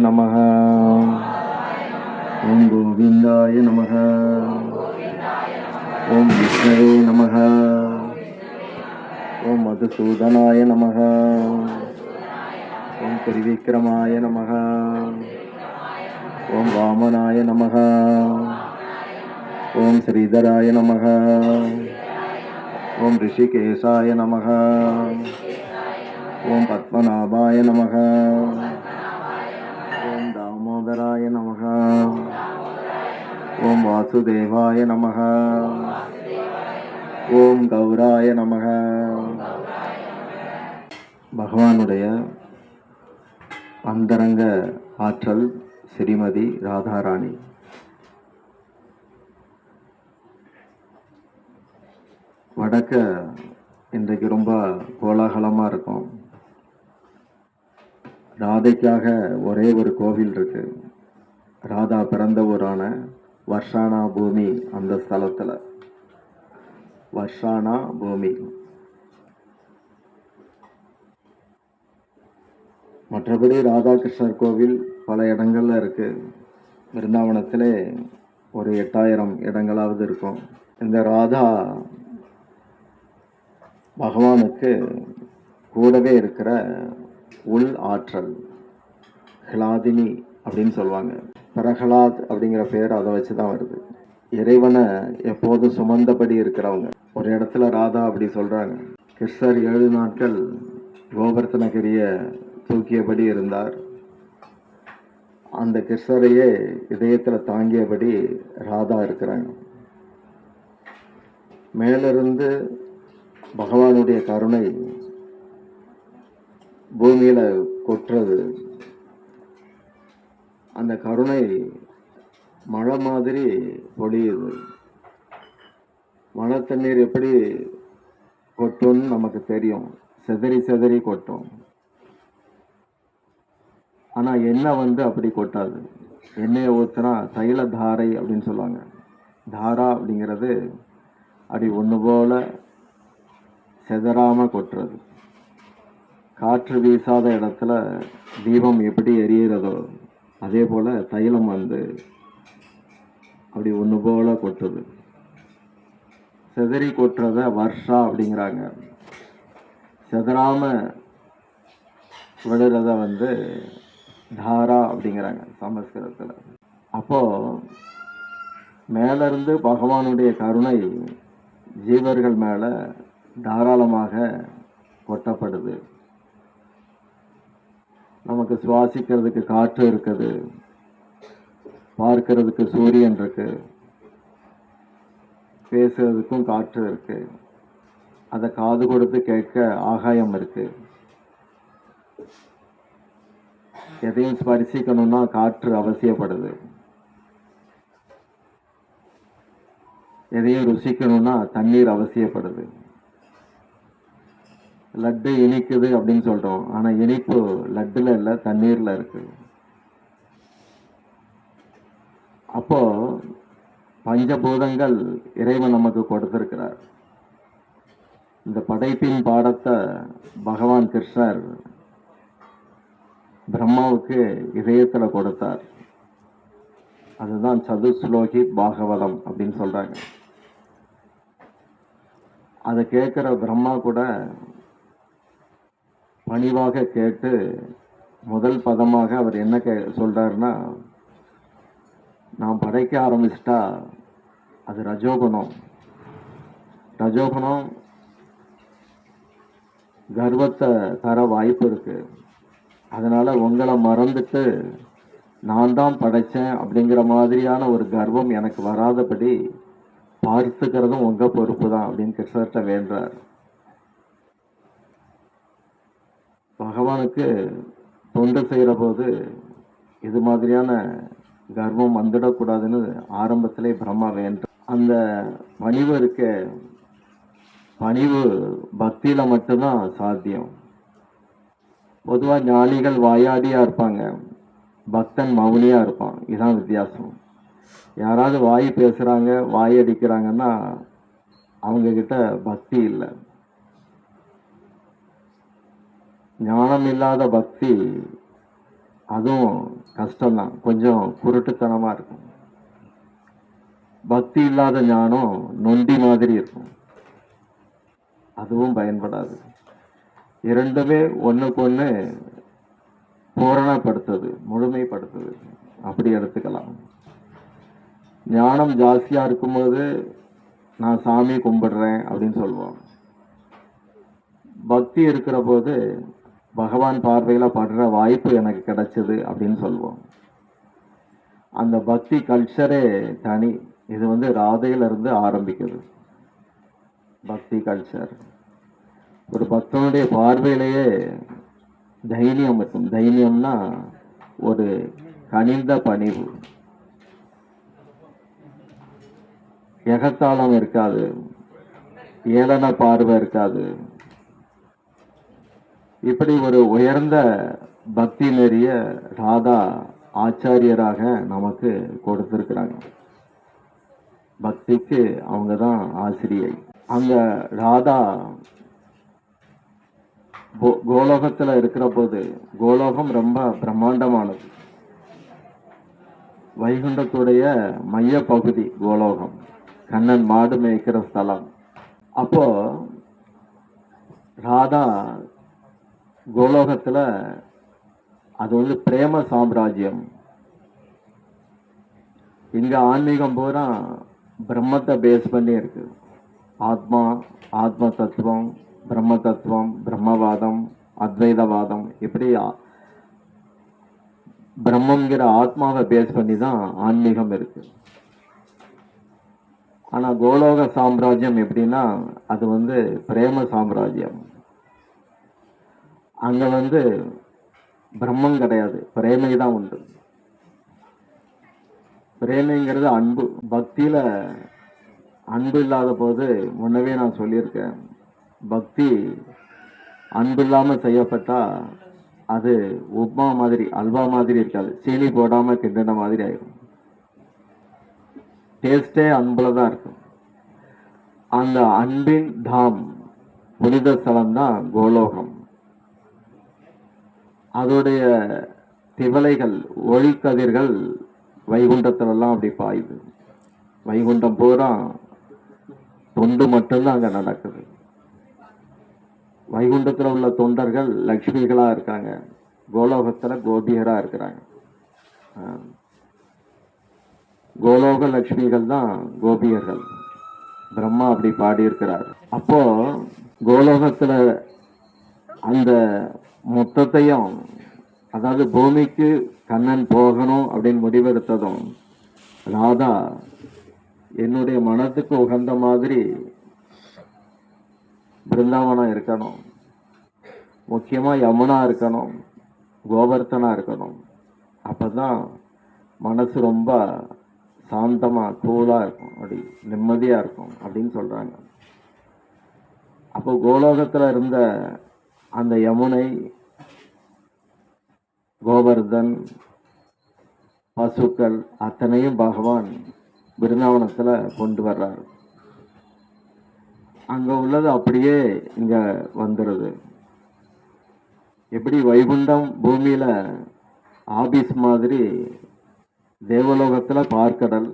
நமः. ஓம் கோவிந்தாய நமः. ஓம் விஷ்ணவே நமः. ஓம் மதுசூதனாய நமः. ஓம் திரிவிக்ரமாய நமः. ஓம் வாமனாய நமः. ஓம் ஸ்ரீதராய நமः. ஓம் ரிஷிகேசாய நமः. ஓம் பத்மநாபாய நமः. ஓம் தாமோதராய நமः. ஓம் வாசுதேவாய நமः. ஓம் கௌராய நமः. பகவானுடைய அந்தரங்க ஆற்றல் ஸ்ரீமதி ராதாராணி. வடக்க இன்றைக்கு ரொம்ப கோலாகலமாக இருக்கும். ராதைக்காக ஒரே ஒரு கோவில் இருக்கு. ராதா பிறந்த ஊரான வர்ஷானா பூமி, அந்த ஸ்தலத்தில் வர்ஷானா பூமி. மற்றபடி ராதாகிருஷ்ணர் கோவில் பல இடங்கள்ல இருக்கு. பிருந்தாவனத்திலே ஒரு 8000 இடங்களாவது இருக்கும். இந்த ராதா பகவானுக்கு கூடவே இருக்கிற உள் ஆற்றல், ஹிலாதினி அப்படின்னு சொல்லுவாங்க. பிரகலாத் அப்படிங்கிற பேர் அதை வச்சு தான் வருது. இறைவனை எப்போதும் சுமந்தபடி இருக்கிறவங்க. ஒரு இடத்துல ராதா அப்படி சொல்றாங்க, கிருஷ்ணர் 7 நாட்கள் கோவர்த்தனகிரிய தூக்கியபடி இருந்தார். அந்த கிருஷ்ணரையே இதயத்தில் தாங்கியபடி ராதா இருக்கிறாங்க. மேலிருந்து பகவானுடைய கருணை பூமியில கொட்டுறது. அந்த கருணை மழை மாதிரி பொழியுது. மழை தண்ணீர் எப்படி கொட்டும்னு நமக்கு தெரியும். செதறி செதறி கொட்டும். ஆனா எண்ணெய் அப்படி கொட்டாது. எண்ணெயை ஊத்துனா தைல தாரை அப்படின்னு சொல்லுவாங்க. தாரா அப்படிங்கிறது அப்படி ஒன்று போல செதறாம கொட்டுறது. காற்று வீசாத இடத்துல தீபம் எப்படி எரியிறதோ அதே போல தைலம் அப்படி ஒன்று போல கொட்டுது. செதறி கொட்டுறத வர்ஷா அப்படிங்கிறாங்க. செதறாம விடுறத தாரா அப்படிங்கிறாங்க சமஸ்கிருதத்தில். அப்போ மேலிருந்து பகவானுடைய கருணை ஜீவர்கள் மேல தாராளமாக கொட்டப்படுது. நமக்கு சுவாசிக்கிறதுக்கு காற்று இருக்குது, பார்க்கிறதுக்கு சூரியன் இருக்கு, பேசுறதுக்கும் காற்று இருக்கு, அதை காது கொடுத்து கேட்க ஆகாயம் இருக்கு. எதையும் ஸ்பரிசிக்கணும்னா காற்று அவசியப்படுது. எதையும் ருசிக்கணும்னா தண்ணீர் அவசியப்படுது. லட்டு இனிக்குது அப்படின்னு சொல்றோம். ஆனா இனிப்பு லட்டுல இல்ல, தண்ணீர்ல இருக்கு. அப்போ பஞ்சபூதங்கள் இறைவன் நமக்கு கொடுத்திருக்கிறார். இந்த படைப்பின் பாடத்தை பகவான் கிருஷ்ணர் பிரம்மாவுக்கு இதயத்துல கொடுத்தார். அதுதான் சதுஸ்லோகி பாகவதம் அப்படின்னு சொல்றாங்க. அதை கேட்கிற பிரம்மா கூட பணிவாக கேட்டு முதல் பதமாக அவர் என்ன சொல்றாருன்னா, நான் படைக்க ஆரம்பிச்சிட்டா அது ரஜோகுணம். ரஜோகுணம் கர்வத்தை தர வாய்ப்பு இருக்கு. அதனால உங்களை மறந்துட்டு நான் தான் படைச்சேன் அப்படிங்கிற மாதிரியான ஒரு கர்வம் எனக்கு வராதபடி பார்த்துக்கிறதும் உங்க பொறுப்பு தான் அப்படின்னு கிருஷ்ணர்கிட்ட வேண்டார். பகவானுக்கு தொண்டு செய்கிற போது இது மாதிரியான கர்வம் வந்துடக்கூடாதுன்னு ஆரம்பத்திலே பிரம்மா வேண்டார். அந்த பணிவு இருக்க, பணிவு பக்தியில மட்டும்தான் சாத்தியம். பொதுவா ஞானிகள் வாயாடியா இருப்பாங்க, பக்தன் மௌனியா இருப்பான். இதுதான் வித்தியாசம். யாராவது வாய் பேசுறாங்க, வாய் அடிக்கிறாங்கன்னா அவங்க கிட்ட பக்தி இல்லை. ஞானம் இல்லாத பக்தி அதுவும் கஷ்டம்தான், கொஞ்சம் குருட்டுத்தனமா இருக்கும். பக்தி இல்லாத ஞானம் நொண்டி மாதிரி இருக்கும், அதுவும் பயன்படாது. இரண்டுமே ஒண்ணுக்கு ஒண்ணு பூரணப்படுத்துது, முழுமைப்படுத்துது, அப்படி எடுத்துக்கலாம். ஞானம் ஜாஸ்தியா இருக்கும்போது நான் சாமி கும்பிடுறேன் அப்படின்னு சொல்லுவோம். பக்தி இருக்கிற போது பகவான் பார்வையில படுற வாய்ப்பு எனக்கு கிடைச்சது அப்படின்னு சொல்லுவோம். அந்த பக்தி கல்ச்சரே தனி. இது வந்து ராதையில இருந்து ஆரம்பிக்குது பக்தி கல்ச்சர். ஒரு பக்தனுடைய பார்வையிலேயே தைரியம் இருக்கும். தைரியம்னா ஒரு கனிந்த பணிவு, எகத்தாளம் இருக்காது, ஏளன பார்வை இருக்காது. இப்படி ஒரு உயர்ந்த பக்தி நெறிய ராதா ஆச்சாரியராக நமக்கு கொடுத்திருக்கிறாங்க. பக்திக்கு அவங்க தான் ஆசிரியை. அங்க ராதா கோலோகத்துல இருக்கிற போது, கோலோகம் ரொம்ப பிரம்மாண்டமானது. வைகுண்டத்துடைய மைய பகுதி கோலோகம், கண்ணன் மாடு மேய்க்கிற ஸ்தலம். அப்போ ராதா கோலோகத்துல அது வந்து பிரேம சாம்ராஜ்யம். இங்க ஆன்மீகம் பூரா பிரம்மத்தை பேஸ் பண்ணி இருக்கு. ஆத்மா, ஆத்ம தத்துவம், பிரம்ம தத்துவம், பிரம்மவாதம், அத்வைதவாதம், இப்படி பிரம்மங்கிற ஆத்மாவை பேஸ் பண்ணி தான் ஆன்மீகம் இருக்கு. ஆனா கோலோக சாம்ராஜ்யம் எப்படின்னா அது வந்து பிரேம சாம்ராஜ்யம். அங்க வந்து பிரம்மம் கிடையாது, பிரேமை தான் உண்டு. பிரேமைங்கிறது அன்பு. பக்தியில அன்பு இல்லாத போது, முன்னவே நான் சொல்லியிருக்கேன், பக்தி அன்பு இல்லாம செய்யப்பட்டா அது உப்மா மாதிரி, அல்வா மாதிரி இருக்காது, சீனி போடாம கிண்டின மாதிரி ஆயிடும். டேஸ்டே அன்புல தான் இருக்கும். அந்த அன்பின் தாம், புனித ஸ்தலம் தான் கோலோகம். அதோடைய திவலைகள், ஒளிக்கதிர்கள் வைகுண்டத்திலெல்லாம் அப்படி பாயுது. வைகுண்டம் பூரா தொண்டு மட்டும்தான் அங்க நடக்குது. வைகுண்டத்தில் உள்ள தொண்டர்கள் லக்ஷ்மிகளா இருக்காங்க, கோலோகத்துல கோபியரா இருக்கிறாங்க. கோலோக லட்சுமிகள் தான் கோபியர்கள். பிரம்மா அப்படி பாடியிருக்கிறார். அப்போ கோலோகத்துல அந்த மொத்தத்தையும், அதாவது பூமிக்கு கண்ணன் போகணும் அப்படின்னு முடிவெடுத்ததும், ராதா என்னுடைய மனத்துக்கு உகந்த மாதிரி பிருந்தாவனம் இருக்கணும், முக்கியமா யமுனா இருக்கணும், கோவர்த்தனா இருக்கணும், அப்பதான் மனசு ரொம்ப சாந்தமா கூலா இருக்கும், அப்படி நிம்மதியா இருக்கும் அப்படின்னு சொல்றாங்க. அப்போ கோலோகத்துல இருந்த அந்த யமுனை, கோவர்தன், பசுக்கள் அத்தனையும் பகவான் பிருந்தாவனத்துல கொண்டு வர்றார். அங்க உள்ளது அப்படியே இங்க வந்துடுது. எப்படி வைகுண்டம் பூமியில ஆபீஸ் மாதிரி, தேவலோகத்துல பார்க்கடல்,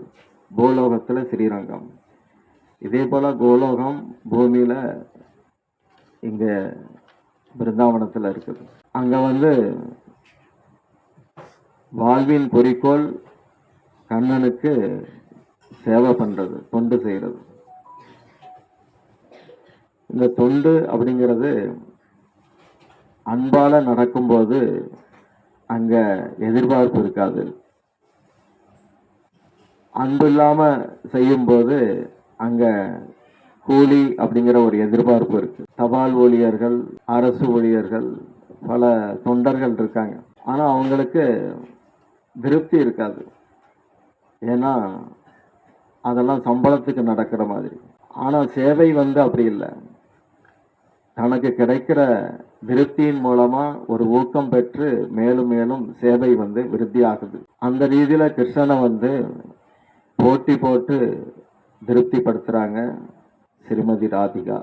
பூலோகத்துல ஸ்ரீரங்கம். இதே போல கோலோகம் பூமியில இங்க பிருந்தாவனத்துல இருக்குது. அங்க வந்து வாழ்வின் குறிக்கோள் கண்ணனுக்கு சேவை பண்றது, தொண்டு செய்யறது. இந்த தொண்டு அப்படிங்கிறது அன்பால நடக்கும்போது அங்க எதிர்பார்ப்பு இருக்காது. அன்பு இல்லாம செய்யும் போது அங்க கூலி அப்படிங்கிற ஒரு எதிர்பார்ப்பு இருக்கு. தபால் ஊழியர்கள், அரசு ஊழியர்கள், பல தொண்டர்கள் இருக்காங்க. ஆனா அவங்களுக்கு திருப்தி இருக்காது. ஏன்னா அதெல்லாம் சம்பளத்துக்கு நடக்கிற மாதிரி. ஆனா சேவை வந்து அப்படி இல்லை. தனக்கு கிடைக்கிற திருப்தியின் மூலமா ஒரு ஊக்கம் பெற்று மேலும் மேலும் சேவை வந்து விருத்தி ஆகுது. அந்த ரீதியில கிருஷ்ணனை வந்து போட்டி போட்டு திருப்திப்படுத்துறாங்க ஸ்ரீமதி ராதிகா.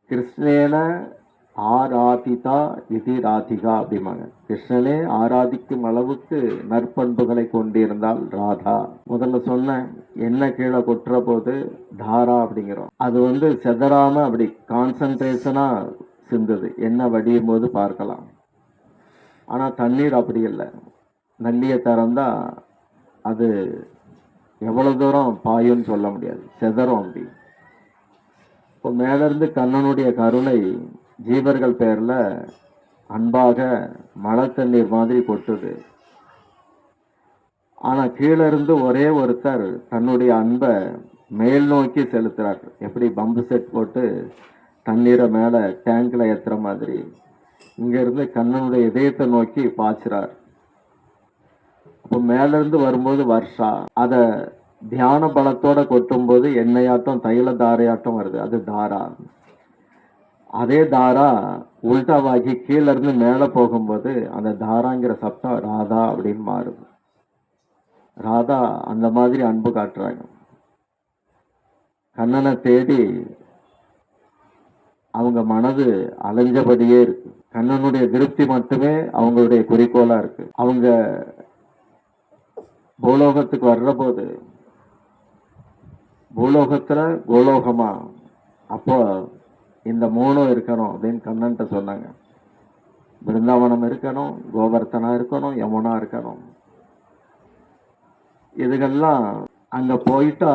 கிருஷ்ணேன ஆராதிதா இது ராதிகா அப்படிம்பாங்க. கிருஷ்ணனே ஆராதிக்கும் அளவுக்கு நற்பண்புகளை கொண்டிருந்தால் ராதா. முதல்ல சொன்னேன், என்ன கீழே கொட்டுற போது தாரா அப்படிங்கிறோம். அது செதறாம அப்படி கான்சன்ட்ரேஷனா சிந்துது. என்ன வடியும் போது பார்க்கலாம். ஆனா தண்ணீர் அப்படி இல்லை. நல்லிய திறந்தா அது எவ்வளவு தூரம் பாயும்னு சொல்ல முடியாது, செதறும் அப்படி. இப்போ மேலிருந்து கண்ணனுடைய கருணை ஜீவர்கள் பேர்ல அன்பாக மழை தண்ணீர் மாதிரி கொட்டுது. ஆனா கீழே இருந்து ஒரே ஒருத்தர் தன்னுடைய அன்பை மேல் நோக்கி செலுத்துறார். எப்படி பம்பு செட் போட்டு தண்ணீரை மேல டேங்க்ல ஏத்துற மாதிரி இங்க இருந்து கண்ணனுடைய இதயத்தை நோக்கி பாய்ச்சுறார். அப்போ மேல இருந்து வரும்போது வர்ஷா அத தியான பலத்தோட கொட்டும் போது எண்ணெயாட்டம் தைல தாரையாட்டம் வருது, அது தாரா. அதே தாரா உல்டாவாகி கீழே இருந்து மேல போகும்போது அந்த தாராங்கிற சப்தம் ராதா அப்படின்னு மாறுது. ராதா அந்த மாதிரி அன்பு காட்டுறாங்க. கண்ணனை தேடி அவங்க மனது அலைஞ்சபடியே இருக்கு. கண்ணனுடைய திருப்தி மட்டுமே அவங்களுடைய குறிக்கோளா இருக்கு. அவங்க பூலோகத்துக்கு வர்ற போது பூலோகத்துல கோலோகமா, அப்போ இந்த மூணும் இருக்கணும் அப்படின்னு கண்ணன்ட்ட சொன்னாங்க. பிருந்தாவனம் இருக்கணும், கோவர்த்தனா இருக்கணும், யமுனா இருக்கணும். இதுகெல்லாம் அங்க போயிட்டா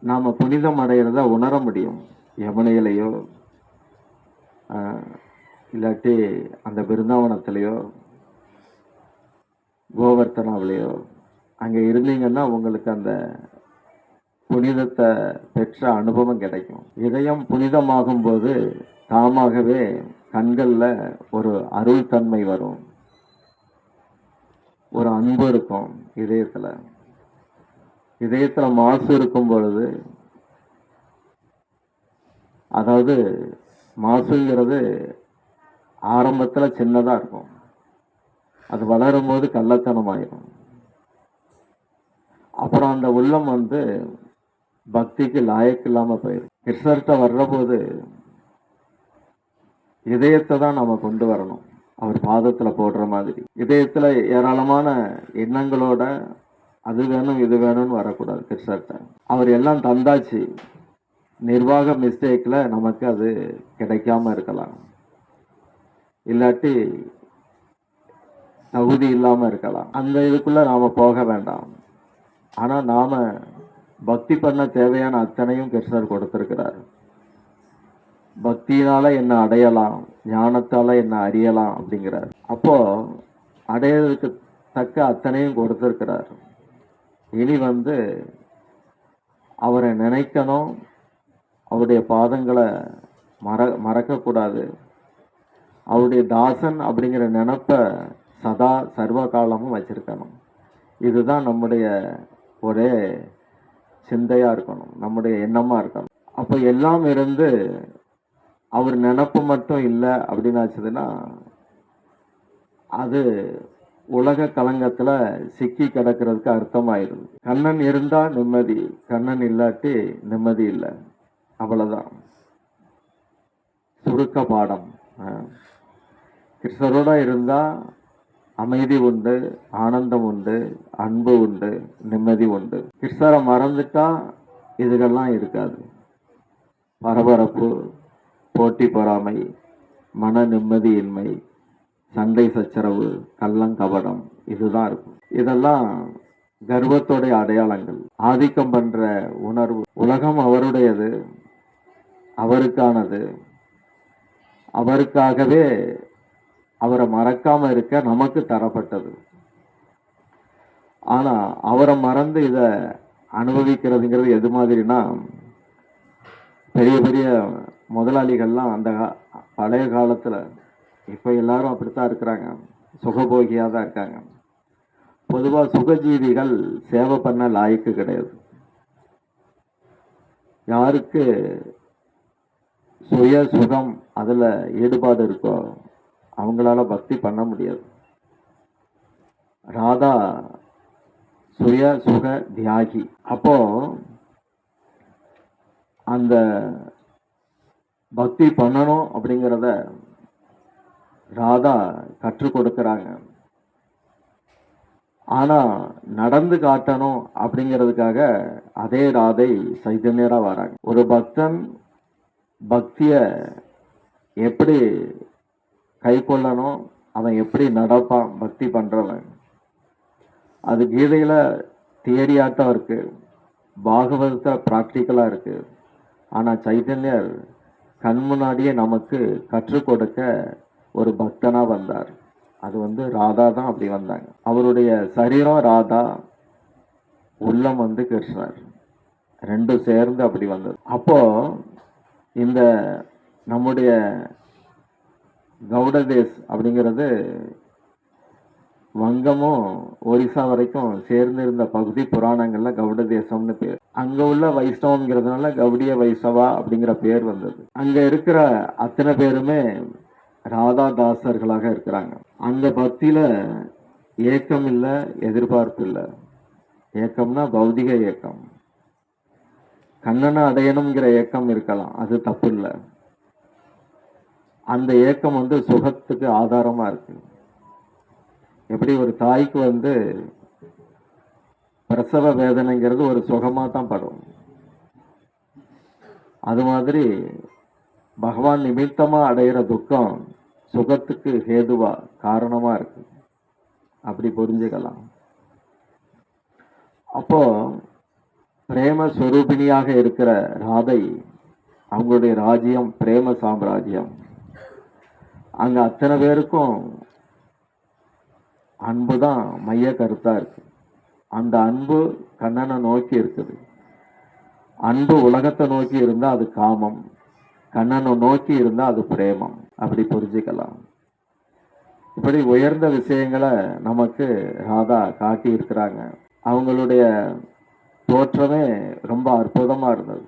நாம புனிதம் அடைகிறத உணர முடியும். யமுனையிலையோ இல்லாட்டி அந்த பிருந்தாவனத்திலேயோ கோவர்த்தனாவிலையோ அங்க இருந்தீங்கன்னா உங்களுக்கு அந்த புனிதத்தை பெற்ற அனுபவம் கிடைக்கும். இதயம் புனிதமாகும் போது தாமாகவே கண்கள்ல ஒரு அருள் தன்மை வரும், ஒரு அன்பு இருக்கும் இதயத்துல. இதயத்துல மாசு இருக்கும் பொழுது, அதாவது மாசுங்கிறது ஆரம்பத்துல சின்னதா இருக்கும், அது வளரும் போது கள்ளத்தனம் ஆயிரும். அப்புறம் அந்த உள்ளம் பக்திக்கு லாயக்கு இல்லாம போயிடும். கிருஷ்ணர்கிட்ட வர்ற போது இதயத்தை தான் நாம கொண்டு வரணும், அவர் பாதத்துல போடுற மாதிரி. இதயத்துல ஏராளமான எண்ணங்களோட அது வேணும் இது வேணும்னு வரக்கூடாது கிருஷ்ணர்கிட்ட. அவர் எல்லாம் தந்தாச்சு, நிர்வாக மிஸ்டேக்ல நமக்கு அது கிடைக்காம இருக்கலாம், இல்லாட்டி தகுதி இல்லாம இருக்கலாம். அந்த இதுக்குள்ள நாம போக வேண்டாம். ஆனா நாம பக்தி பண்ண தேவையான அத்தனையும் கிருஷ்ணர் கொடுத்திருக்கிறார். பக்தியினால என்ன அடையலாம், ஞானத்தால என்ன அறியலாம் அப்படிங்கிறார். அப்போ அடையறதுக்கு தக்க அத்தனையும் கொடுத்திருக்கிறார். இனி அவரை நினைக்கணும், அவருடைய பாதங்களை மறக்கக்கூடாது. அவருடைய தாசன் அப்படிங்கிற நினைப்ப சதா சர்வ காலமும் வச்சிருக்கணும். இதுதான் நம்முடைய ஒரே சிந்தையா இருக்கணும், நம்முடைய எண்ணமா இருக்கணும். அப்ப எல்லாம் இருந்து அவர் நினப்பு மட்டும் இல்லை அப்படின்னு ஆச்சுதுன்னா அது உலக கலங்கத்துல சிக்கி கிடக்கிறதுக்கு அர்த்தமாயிருது. கண்ணன் இருந்தா நிம்மதி, கண்ணன் இல்லாட்டி நிம்மதி இல்லை, அவ்வளவுதான். சுருக்க பாடம். கிருஷ்ணரோட இருந்தா அமைதி உண்டு, ஆனந்தம் உண்டு, அன்பு உண்டு, நிம்மதி உண்டு. கிருஷ்ணரை மறந்துட்டா இதுகெல்லாம் இருக்காது. பரபரப்பு, போட்டி பொறாமை, மன நிம்மதியின்மை, சண்டை சச்சரவு, கள்ளங்கபடம், இதுதான் இருக்கும். இதெல்லாம் கர்வத்தோடைய அடையாளங்கள். ஆதிக்கம் பண்ற உணர்வு. உலகம் அவருடையது, அவருக்கானது. அவருக்காகவே அவரை மறக்காம இருக்க நமக்கு தரப்பட்டது. ஆனா அவரை மறந்து இத அனுபவிக்கிறதுங்கிறது எது மாதிரினா, பெரிய பெரிய முதலாளிகள்லாம் அந்த பழைய காலத்துல, இப்ப எல்லாரும் அப்படித்தான் இருக்கிறாங்க, சுகபோகியா தான் இருக்காங்க. பொதுவா சுகஜீவிகள் சேவை பண்ண லாய்க்கு கிடையாது. யாருக்கு சுய சுகம் அதுல ஈடுபாடு இருக்கோ அவங்களால பக்தி பண்ண முடியாது. ராதா சுய சுக தியாகி. அப்போ அந்த பக்தி பண்ணணும் அப்படிங்கிறத ராதா கற்றுக் கொடுக்கறாங்க. ஆனா நடந்து காட்டணும் அப்படிங்கிறதுக்காக அதே ராதை சைதன்யரா வராங்க. ஒரு பக்தன் பக்திய எப்படி கை கொள்ளணும், அவன் எப்படி நடப்பான் பக்தி பண்றவன், அது கீதையில தியரியாட்டம் இருக்கு, பாகவதத்துல பிராக்டிக்கலா இருக்கு. ஆனா சைதன்யர் கண் முன்னாடியே நமக்கு கற்றுக் கொடுக்க ஒரு பக்தனா வந்தார். அது ராதா தான் அப்படி வந்தாங்க. அவருடைய சரீரம் ராதா, உள்ளம் கிருஷ்ணர், ரெண்டும் சேர்ந்து அப்படி வந்தது. அப்போ இந்த நம்முடைய கௌடதேஸ் அப்படிங்கிறது வங்கமும் ஒரிசா வரைக்கும் சேர்ந்து இருந்த பகுதி. புராணங்கள்ல கௌட தேசம்னு பேர். அங்க உள்ள வைஷ்ணவங்கிறதுனால கௌடிய வைஷ்ணவா அப்படிங்கிற பேர் வந்தது. அங்க இருக்கிற அத்தனை பேருமே ராதா தாசர்களாக இருக்கிறாங்க. அந்த பக்தியில ஏக்கம் இல்ல, எதிர்பார்ப்பு இல்ல. ஏக்கம்னா பௌதிக ஏக்கம். கண்ணனை அடையணுங்கிற ஏக்கம் இருக்கலாம், அது தப்பு இல்லை. அந்த ஏக்கம் சுகத்துக்கு ஆதாரமா இருக்கு. எப்படி ஒரு தாய்க்கு பிரசவ வேதனைங்கிறது ஒரு சுகமா தான் படும், அது மாதிரி பகவான் நிமித்தமா அடையிற துக்கம் சுகத்துக்கு ஹேதுவா காரணமா இருக்கு. அப்படி புரிஞ்சுக்கலாம். அப்போ பிரேம ஸ்வரூபிணியாக இருக்கிற ராதை, அவங்களுடைய ராஜ்யம் பிரேம சாம்ராஜ்யம். அங்க அத்தனை பேருக்கும் அன்புதான் மைய கருத்தா இருக்கு. அந்த அன்பு கண்ணனை நோக்கி இருக்குது. அன்பு உலகத்தை நோக்கி இருந்தா அது காமம், கண்ணனை நோக்கி இருந்தா அது பிரேமம். அப்படி புரிஞ்சுக்கலாம். இப்படி உயர்ந்த விஷயங்களை நமக்கு ராதா காட்டி இருக்கிறாங்க. அவங்களுடைய தோற்றமே ரொம்ப அற்புதமா இருந்தது.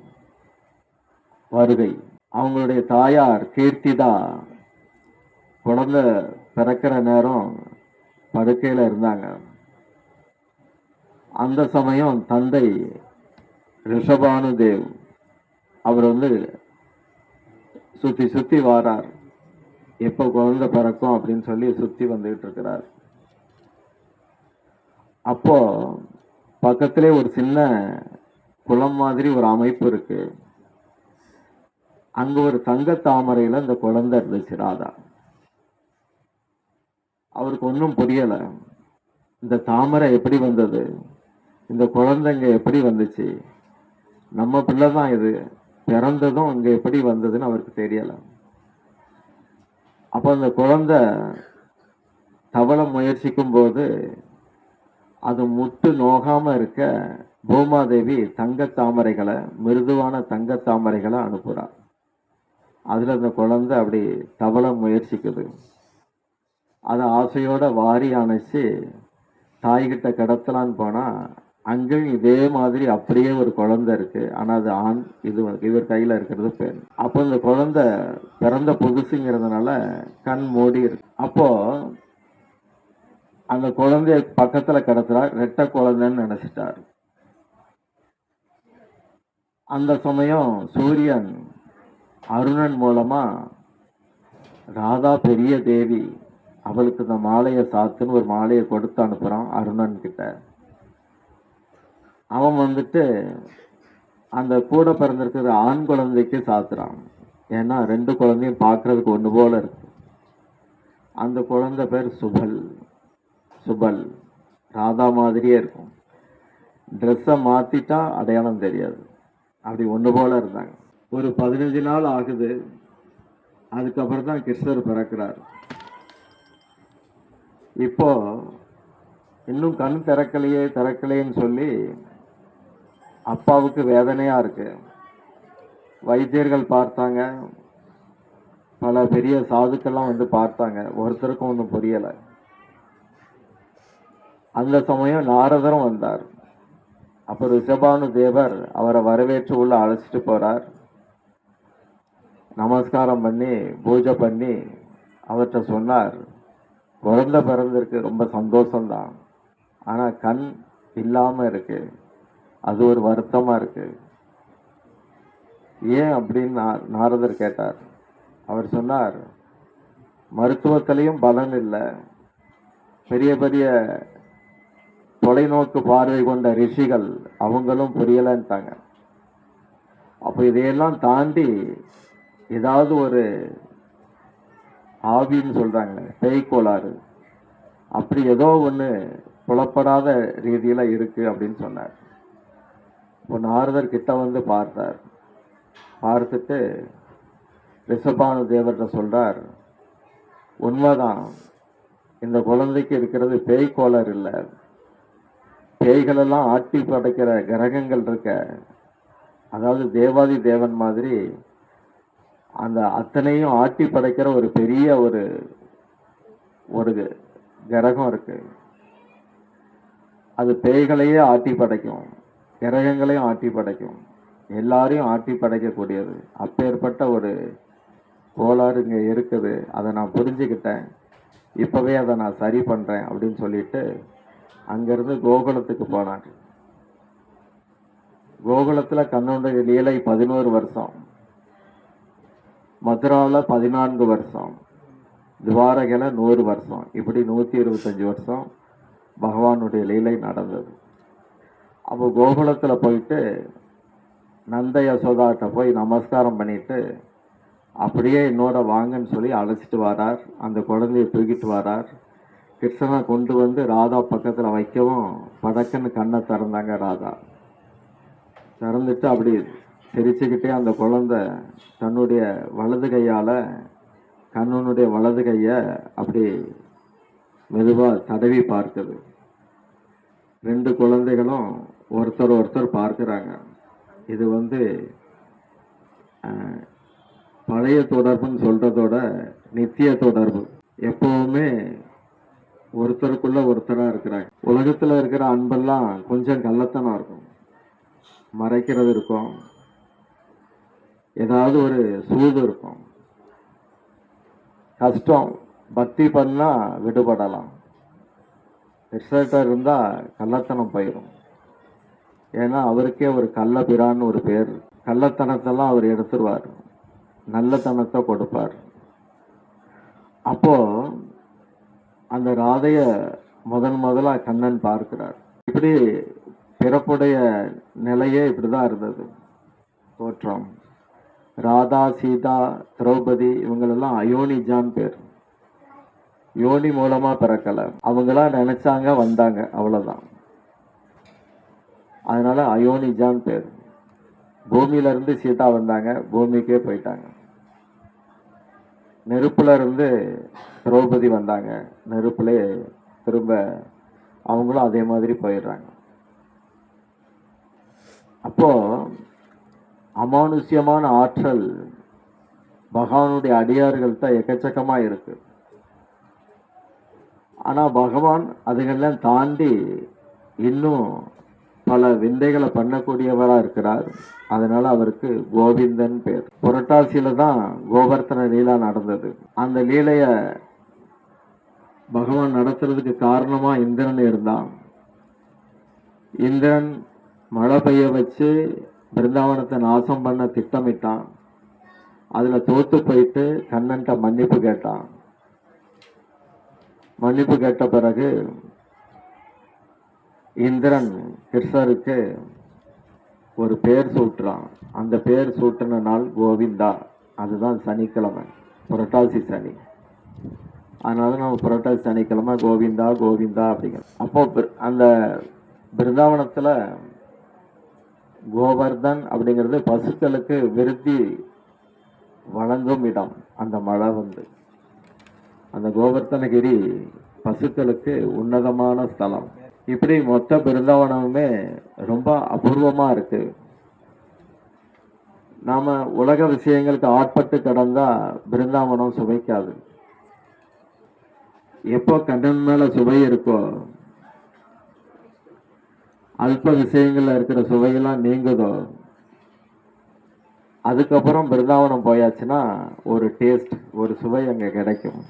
வருகை, அவங்களுடைய தாயார் கீர்த்திதா குழந்தை பிறக்கிற நேரம் படுக்கையில இருந்தாங்க. அந்த சமயம் தந்தை ரிஷபானுதேவ் அவர் சுத்தி சுத்தி வாரார். எப்ப குழந்தை பிறக்கும் அப்படின்னு சொல்லி சுத்தி வந்துகிட்டு இருக்கிறார். அப்போ பக்கத்திலே ஒரு சின்ன குளம் மாதிரி ஒரு அமைப்பு இருக்கு. அங்க ஒரு தங்க தாமரையில இந்த குழந்தை இருந்துச்சு ராதா. அவருக்கு ஒன்றும் புரியல, இந்த தாமரை எப்படி வந்தது, இந்த குழந்தைங்க எப்படி வந்துச்சு, நம்ம பிள்ளைதான் இது, பிறந்ததும் இங்க எப்படி வந்ததுன்னு அவருக்கு தெரியல. அப்போ அந்த குழந்தை தவள முயற்சிக்கும் போது அது முட்டு நோகாம இருக்க பூமாதேவி தங்க தாமரைகளை, மிருதுவான தங்க தாமரைகளை அனுப்புறார். அதுல அந்த குழந்தை அப்படி தவள முயற்சிக்குது. அதை ஆசையோட வாரி அணைச்சு தாய்கிட்ட கிடத்தலான்னு போனா அங்கேயும் இதே மாதிரி அப்படியே ஒரு குழந்தை இருக்கு. ஆனா அது ஆண், இவர் கையில இருக்கிறது பெண். அப்போ இந்த குழந்தை பிறந்த புதுசுங்கிறதுனால கண் மூடி இருக்கு. அப்போ அந்த குழந்தைய பக்கத்துல கிடத்துறார், ரெட்டை குழந்தைன்னு நினைச்சிட்டார். அந்த சமயம் சூரியன் அருணன் மூலமா ராதா பெரிய தேவி, அவளுக்கு இந்த மாலையை சாத்துன்னு ஒரு மாலையை கொடுத்து அனுப்புறான் அருணன் கிட்ட. அவன் அந்த கூட பிறந்திருக்கிற ஆண் குழந்தைக்கு சாத்துறான். ஏன்னா ரெண்டு குழந்தையும் பார்க்கறதுக்கு ஒன்று போல இருக்கு. அந்த குழந்தை பேர் சுபல். சுபல் ராதா மாதிரியே இருக்கும். ட்ரெஸ்ஸை மாத்திட்டா அடையாளம் தெரியாது, அப்படி ஒன்று போல இருந்தாங்க. ஒரு 15 நாள் ஆகுது. அதுக்கப்புறம் தான் கிருஷ்ணர் பிறக்கிறார். இப்போ இன்னும் கண் திறக்கலையேன்னு சொல்லி அப்பாவுக்கு வேதனையா இருக்கு. வைத்தியர்கள் பார்த்தாங்க, பல பெரிய சாதுக்கெல்லாம் பார்த்தாங்க, ஒருத்தருக்கும் ஒன்றும் புரியல. அந்த சமயம் நாரதரும் வந்தார். அப்ப ரிஷபானு தேவர் அவரை வரவேற்று உள்ள அழைச்சிட்டு போறார். நமஸ்காரம் பண்ணி பூஜை பண்ணி அவர்கிட்ட சொன்னார், குழந்தை பிறந்திருக்கு, ரொம்ப சந்தோஷம்தான், ஆனா கண் இல்லாம இருக்கு, அது ஒரு வருத்தமா இருக்கு. ஏன் அப்படின்னு நாரதர் கேட்டார். அவர் சொன்னார், மருத்துவத்திலையும் பலன் இல்லை, பெரிய பெரிய தொலைநோக்கு பார்வை கொண்ட ரிஷிகள் அவங்களும் புரியலன்ட்டாங்க. அப்போ இதையெல்லாம் தாண்டி ஏதாவது ஒரு ஆவின்னு சொல்றாங்க, பேய் கோளாறு, அப்படி ஏதோ ஒன்று புலப்படாத ரீதியில் இருக்கு அப்படின்னு சொன்னார். இப்போ நாரதர் கிட்ட வந்து பார்த்தார். பார்த்துட்டு ரிஷபானு தேவர்கிட்ட சொல்றார், உண்மைதான், இந்த குழந்தைக்கு இருக்கிறது பேய் கோளாறு இல்லை, பேய்களெல்லாம் ஆட்டி படைக்கிற கிரகங்கள் இருக்க, அதாவது தேவாதி தேவன் மாதிரி அந்த அத்தனையும் ஆட்டி படைக்கிற ஒரு பெரிய ஒரு ஒரு கிரகம் இருக்கு. அது பேய்களையே ஆட்டி படைக்கும், கிரகங்களையும் ஆட்டி படைக்கும், எல்லாரையும் ஆட்டி படைக்கக்கூடியது. அப்பேற்பட்ட ஒரு கோளாறு இங்கே இருக்குது, அதை நான் புரிஞ்சுக்கிட்டேன், இப்போவே அதை நான் சரி பண்ணுறேன் அப்படின்னு சொல்லிட்டு அங்கேருந்து கோகுலத்துக்கு போனாங்க. கோகுலத்தில் கண்ணனுடைய லீலை 11 வருஷம், மதுராவில் 14 வருஷம், துவாரகையில் 100 வருஷம், இப்படி 125 வருஷம் பகவானுடைய லீலை நடந்தது. அப்போ கோகுலத்தில் போயிட்டு நந்த யசோதாட்ட போய் நமஸ்காரம் பண்ணிட்டு அப்படியே என்னோட வாங்கன்னு சொல்லி அழைச்சிட்டு வரார். அந்த குழந்தைய தூக்கிட்டு வரார். கிருஷ்ணனை கொண்டு வந்து ராதா பக்கத்தில் வைக்கவும் படக்குன்னு கண்ணை திறந்தாங்க. ராதா திறந்துட்டு அப்படி சிரிச்சுக்கிட்டே அந்த குழந்தை தன்னுடைய வலது கையால் கண்ணனுடைய வலது கையை அப்படி மெதுவாக தடவி பார்க்குது. 2 குழந்தைகளும் ஒருத்தர் ஒருத்தர் பார்க்குறாங்க. இது பழைய தொடர்புன்னு சொல்கிறதோட நித்திய தொடர்பு. எப்போவுமே ஒருத்தருக்குள்ள ஒருத்தராக இருக்கிறாங்க. உலகத்தில் இருக்கிற அன்பெல்லாம் கொஞ்சம் கள்ளத்தனம் இருக்கும், மறைக்கிறது இருக்கும், ஏதாவது ஒரு சூது இருக்கும். கஷ்டம், பக்தி பண்ணால் விடுபடலாம். எக்ஸைட்டாக இருந்தால் கள்ளத்தனம் போயிடும். ஏன்னா அவருக்கே ஒரு கள்ளபிரான்னு ஒரு பேர். கள்ளத்தனத்தெல்லாம் அவர் எடுத்துருவார், நல்லத்தனத்தை கொடுப்பார். அப்போ அந்த ராதைய முதலா கண்ணன் பார்க்கிறார். இப்படி பிறப்புடைய நிலையே இப்படிதான் இருந்தது தோற்றம். ராதா, சீதா, திரௌபதி இவங்களெல்லாம் அயோனிஜான் பேர். யோனி மூலமா பிறக்கல, அவங்களா நினைச்சாங்க வந்தாங்க, அவ்வளவுதான். அதனால அயோனிஜான் பேர். பூமியில இருந்து சீதா வந்தாங்க, பூமிக்கே போயிட்டாங்க. நெருப்புல இருந்து திரௌபதி வந்தாங்க, நெருப்புலே திரும்ப அவங்களும் அதே மாதிரி போயிடுறாங்க. அப்போ அமானுஷ்யமான ஆற்றல் பகவானுடைய அடியார்கள்ட்ட எக்கச்சக்கமா இருக்கு. ஆனா பகவான் அதுகெல்லாம் தாண்டி இன்னும் பல விந்தைகளை பண்ணக்கூடியவரா இருக்கிறார். அதனால அவருக்கு கோவிந்தன் பேர். புரட்டாசியில தான் கோவர்த்தன லீலா நடந்தது. அந்த லீலைய பகவான் நடத்துறதுக்கு காரணமா இந்திரன் இருந்தான். இந்திரன் மழை பெய்ய வச்சு பிருந்தாவனத்தை நாசம் பண்ண திட்டமிட்டான். அதுல தோத்து போயிட்டு கண்ணன்ட்ட மன்னிப்பு கேட்டான். மன்னிப்பு கேட்ட பிறகு இந்திரன் கிருஷ்ணருக்கு ஒரு பேர் சூட்டுறான். அந்த பேர் சூட்டின நாள் கோவிந்தா. அதுதான் சனிக்கிழமை, புரட்டாசி சனி. அதனால நம்ம புரட்டாசி சனிக்கிழமை கோவிந்தா கோவிந்தா அப்படிங்கிற. அப்போ அந்த பிருந்தாவனத்துல கோவர்தன் அப்படிங்கிறது பசுக்களுக்கு விருத்தி வழங்கும் இடம். அந்த மழை அந்த கோவர்த்தனகிரி பசுக்களுக்கு உன்னதமான ஸ்தலம். இப்படி மொத்த பிருந்தாவனமுமே ரொம்ப அபூர்வமா இருக்கு. நாம உலக விஷயங்களுக்கு ஆட்பட்டு கிடந்தா பிருந்தாவனம் சுவைக்காது. எப்போ கண்ணன் மேல சுவை இருக்கோ, அல்ப விஷயங்கள்ல இருக்கிற சுவையெல்லாம் நீங்குதோ, அதுக்கப்புறம் பிருந்தாவனம் போயாச்சுன்னா ஒரு டேஸ்ட், ஒரு சுவை அங்க கிடைக்கும்.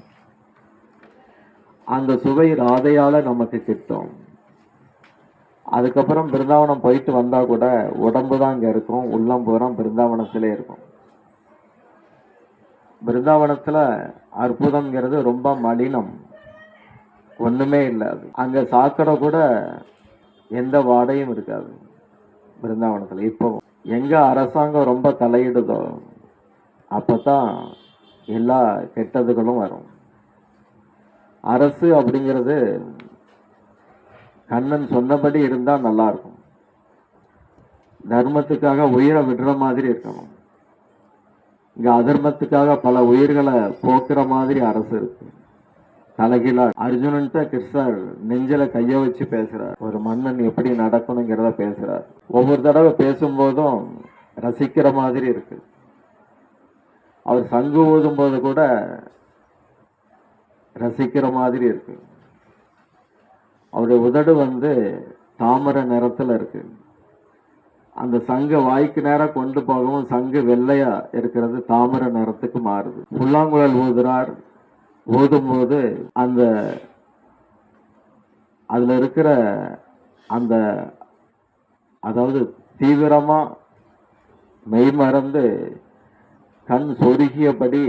அந்த சுவை ராதையால நமக்கு கிட்டும். அதுக்கப்புறம் பிருந்தாவனம் போயிட்டு வந்தா கூட உடம்பு தான் இங்க இருக்கும், உள்ளம் பூரா பிருந்தாவனத்திலே இருக்கும். பிருந்தாவனத்துல அற்புதம்ங்கிறது ரொம்ப மலினம், ஒண்ணுமே இல்லை. அது அங்க சாக்கடை கூட எந்த வாடையும் இருக்காது பிருந்தாவனத்துல. இப்போ எங்க அரசாங்கம் ரொம்ப தலையிடுதோ அப்பதான் எல்லா கெட்டதுகளும் வரும். அரசு அப்படிங்கிறது கண்ணன் சொன்னபடி இருந்தா நல்லா இருக்கும். தர்மத்துக்காக உயிரை விடுற மாதிரி இருக்கணும். இங்க அதர்மத்துக்காக பல உயிர்களை போக்குற மாதிரி அரசு இருக்கு. தலைகீழா அர்ஜுனன்ட்ட கிருஷ்ணர் நெஞ்சில கைய வச்சு பேசுறார். ஒரு மன்னன் எப்படி நடக்கணுங்கிறத பேசுறார். ஒவ்வொரு தடவை பேசும்போதும் ரசிக்கிற மாதிரி இருக்கு. அவர் சங்கு ஊதும் போது கூட ரசிக்கிற மாதிரி இருக்கு. அவருடைய உதடு தாமரை நிறத்துல இருக்கு. அந்த சங்கு வாய்க்கு நேரம் கொண்டு போகவும் சங்கு வெள்ளையா இருக்கிறது தாமரை நிறத்துக்கு மாறுது. புல்லாங்குழல் ஊதுறார். ஊதும் போது அதுல இருக்கிற அந்த அதாவது தீவிரமா மெய்மறந்து கண் சொருகியபடி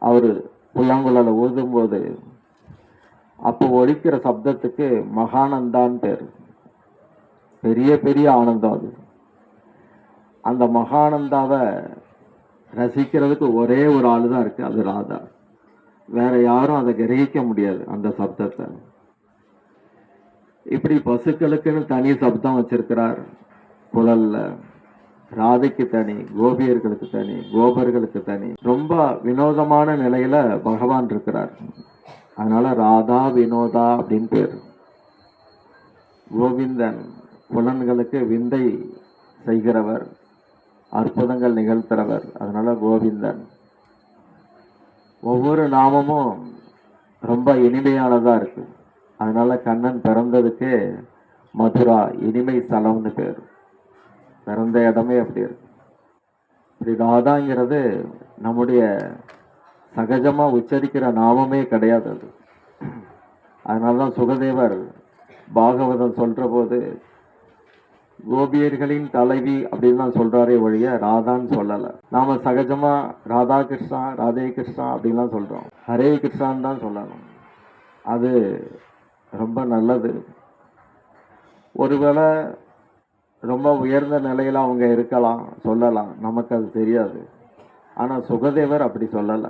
அவரு புல்லாங்குழல ஊதும் போது அப்போ ஒலிக்கிற சப்தத்துக்கு மகானந்தான்னு பேரு. பெரிய பெரிய ஆனந்தம் அது. அந்த மகானந்தாவை ரசிக்கிறதுக்கு ஒரே ஒரு ஆளு தான் இருக்கு, அது ராதா. வேற யாரும் அதை கிரகிக்க முடியாது அந்த சப்தத்தை. இப்படி பசுக்களுக்குன்னு தனி சப்தம் வச்சிருக்கிறார் குழல்ல, ராதைக்கு தனி, கோபியர்களுக்கு தனி, கோபர்களுக்கு தனி. ரொம்ப வினோதமான நிலையில பகவான் இருக்கிறார். அதனால ராதா வினோதா அப்படின்னு பேர். கோவிந்தன் புலன்களுக்கு விந்தை செய்கிறவர், அற்புதங்கள் நிகழ்த்துறவர். அதனால கோவிந்தன். ஒவ்வொரு நாமமும் ரொம்ப இனிமையானதா இருக்கு. அதனால கண்ணன் பிறந்ததுக்கு மதுரா இனிமை ஸ்தலம்னு பேர். பிறந்த இடமே அப்படி இருக்கு. இப்படி ராதாங்கிறது நம்முடைய சகஜமா உச்சரிக்கிற நாமமே கிடையாது அது. அதனாலதான் சுகதேவர் பாகவதம் சொல்ற போது கோபியர்களின் தலைவி அப்படின்னு தான் சொல்றாரே ஒழிய ராதான்னு சொல்லல. நாம சகஜமா ராதா கிருஷ்ணா, ராதே கிருஷ்ணா அப்படின்லாம் சொல்றோம். ஹரே கிருஷ்ணான்னு தான் சொல்லணும். அது ரொம்ப நல்லது. ஒருவேளை ரொம்ப உயர்ந்த நிலையில அவங்க இருக்கலாம், சொல்லலாம், நமக்கு அது தெரியாது. ஆனா சுகதேவர் அப்படி சொல்லல.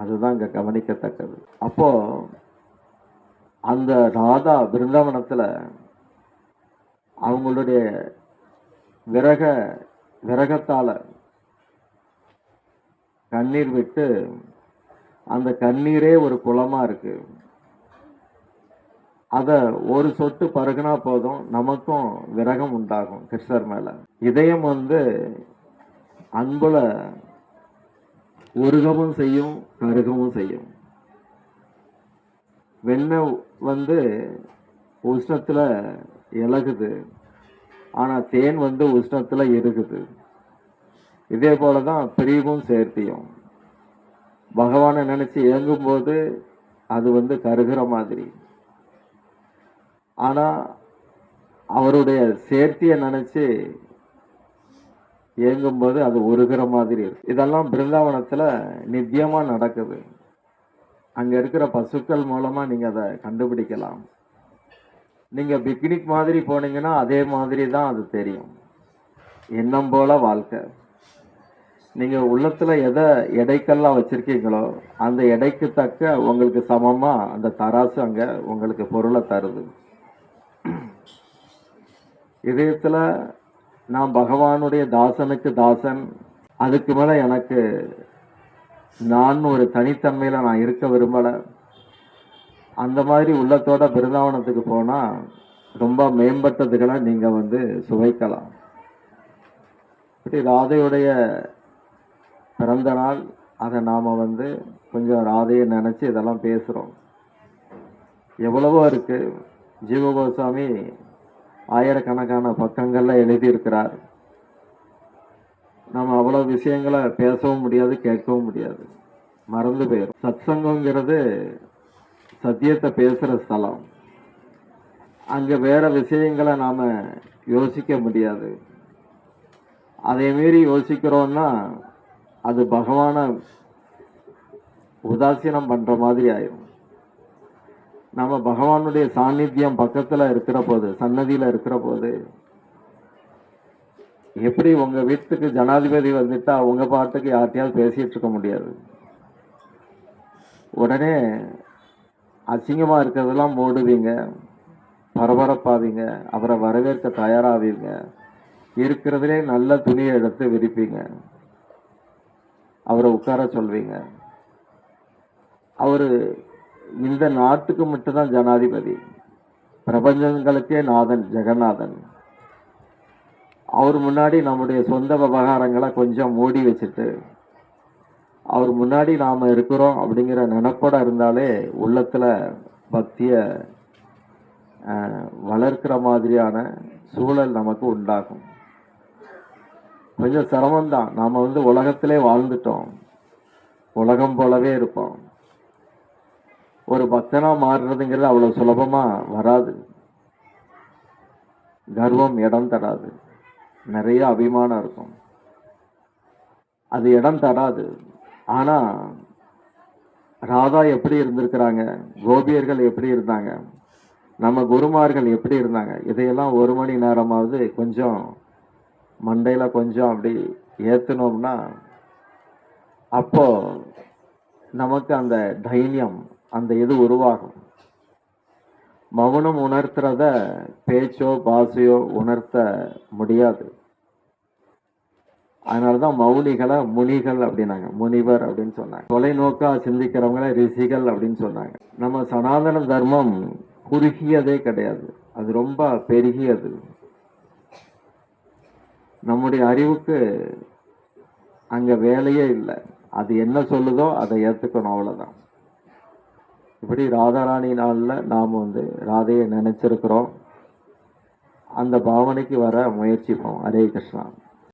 அதுதான் இங்க கவனிக்கத்தக்கது. அப்போ அந்த ராதா பிருந்தாவனத்துல அவங்களுடைய விரகத்தால கண்ணீர் விட்டு அந்த கண்ணீரே ஒரு குளமா இருக்கு. அத ஒரு சொட்டு பருகுனா போதும் நமக்கும் விரகம் உண்டாகும் கிருஷ்ணர் மேல. இதயம் அன்புல உருகவும் செய்யும், கருகவும் செய்யும். வெண்ணெய் உஷ்ணத்துல இலகுது, ஆனா தேன் உஷ்ணத்துல இருக்குது. இதே போலதான் பிரிவும் சேர்த்தியும். பகவானை நினைச்சு இயங்கும் போது அது கருகிற மாதிரி, ஆனா அவருடைய சேர்த்திய நினைச்சு இயங்கும் போது அது உருகிற மாதிரி இருக்கு. இதெல்லாம் பிருந்தாவனத்துல நித்தியமா நடக்குது. அங்க இருக்கிற பசுக்கள் மூலமா நீங்க அதை கண்டுபிடிக்கலாம். நீங்க பிக்னிக் மாதிரி போனீங்கன்னா அதே மாதிரி தான் அது தெரியும். எண்ணம் போல வாழ்க்கை. நீங்க உள்ளத்துல எதை எடைக்கெல்லாம் வச்சிருக்கீங்களோ அந்த எடைக்கு தக்க உங்களுக்கு சமமா அந்த தராசு அங்க உங்களுக்கு பொருளை தருது. இதயத்துல நான் பகவானுடைய தாசனுக்கு தாசன், அதுக்கு மேல எனக்கு நான் ஒரு தனித்தன்மையில நான் இருக்க விரும்பல. அந்த மாதிரி உள்ளத்தோட பிருந்தாவனத்துக்கு போனா ரொம்ப மேம்பட்டதுகளை நீங்க சுவைக்கலாம். இப்படி ராதையுடைய பிறந்த நாள், அதை நாம கொஞ்சம் ராதையை நினைச்சு இதெல்லாம் பேசுறோம். எவ்வளவோ இருக்கு. ஜீவகோஸ்வாமி ஆயிரக்கணக்கான பக்கங்கள்ல எழுதியிருக்கிறார். நம்ம அவ்வளவு விஷயங்களை பேசவும் முடியாது, கேட்கவும் முடியாது, மறந்து போயிடும். சத்சங்கம்ங்கிறது சத்தியத்தை பேசுற ஸ்தலம். அங்க வேற விஷயங்களை நாம யோசிக்க முடியாது. அதை மீறி யோசிக்கிறோம்னா அது பகவானை உதாசீனம் பண்ற மாதிரி ஆயிரும். நம்ம பகவானுடைய சாநித்தியம் பக்கத்துல இருக்கிற போது, சன்னதியில இருக்கிற போது, எப்படி உங்க வீட்டுக்கு ஜனாதிபதி வந்துட்டா உங்க பாட்டுக்கு யார்ட்டையாவது பேசிட்டு இருக்க முடியாது. உடனே அசிங்கமா இருக்கிறதெல்லாம் மூடுவீங்க, பரபரப்பாவீங்க, அவரை வரவேற்க தயாராவீங்க, இருக்கிறதுலே நல்ல துணியை எடுத்து விரிப்பீங்க, அவரை உட்கார சொல்வீங்க. அவரு இந்த நாட்டுக்கு மட்டும்தான் ஜனாதிபதி, பிரபஞ்சங்களுக்கே நாதன், ஜெகநாதன். அவர் முன்னாடி நம்முடைய சொந்த விவகாரங்களை கொஞ்சம் மூடி வச்சுட்டு அவர் முன்னாடி நாம இருக்கிறோம் அப்படிங்கிற நினைப்போட இருந்தாலே உள்ளத்துல பக்திய வளர்க்கிற மாதிரியான சூழல் நமக்கு உண்டாகும். கொஞ்சம் சிரமம்தான். நாம உலகத்திலே வாழ்ந்துட்டோம், உலகம் போலவே இருப்போம். ஒரு பக்தனா மாறுறதுங்கிறது அவ்வளவு சுலபமா வராது. கர்வம் இடம் தராது, நிறைய அபிமானம் இருக்கும், அது இடம் தராது. ஆனா ராதா எப்படி இருந்திருக்கிறாங்க, கோபியர்கள் எப்படி இருந்தாங்க, நம்ம குருமார்கள் எப்படி இருந்தாங்க, இதையெல்லாம் ஒரு மணி நேரமாவது கொஞ்சம் மண்டையில கொஞ்சம் அப்படி ஏத்துனோம்னா அப்போ நமக்கு அந்த தைரியம், அந்த இது உருவாகும். மௌனம் உணர்த்துறத பேச்சோ பாசையோ உணர்த்த முடியாது. அதனாலதான் மௌனிகளை முனிகள் அப்படின்னாங்க, முனிவர் அப்படின்னு சொன்னாங்க. தொலைநோக்கா சிந்திக்கிறவங்கள ரிஷிகள் அப்படின்னு சொன்னாங்க. நம்ம சனாதன தர்மம் குறுகியதே கிடையாது, அது ரொம்ப பெருகியது. நம்முடைய அறிவுக்கு அங்க வேலையே இல்லை. அது என்ன சொல்லுதோ அதை ஏத்துக்கணும், அவ்வளவுதான். இப்படி ராதாராணி நாள்ல நாம் ராதையை நினைச்சிருக்கிறோம். அந்த பாவனைக்கு வர முயற்சிப்போம். ஹரே கிருஷ்ணா.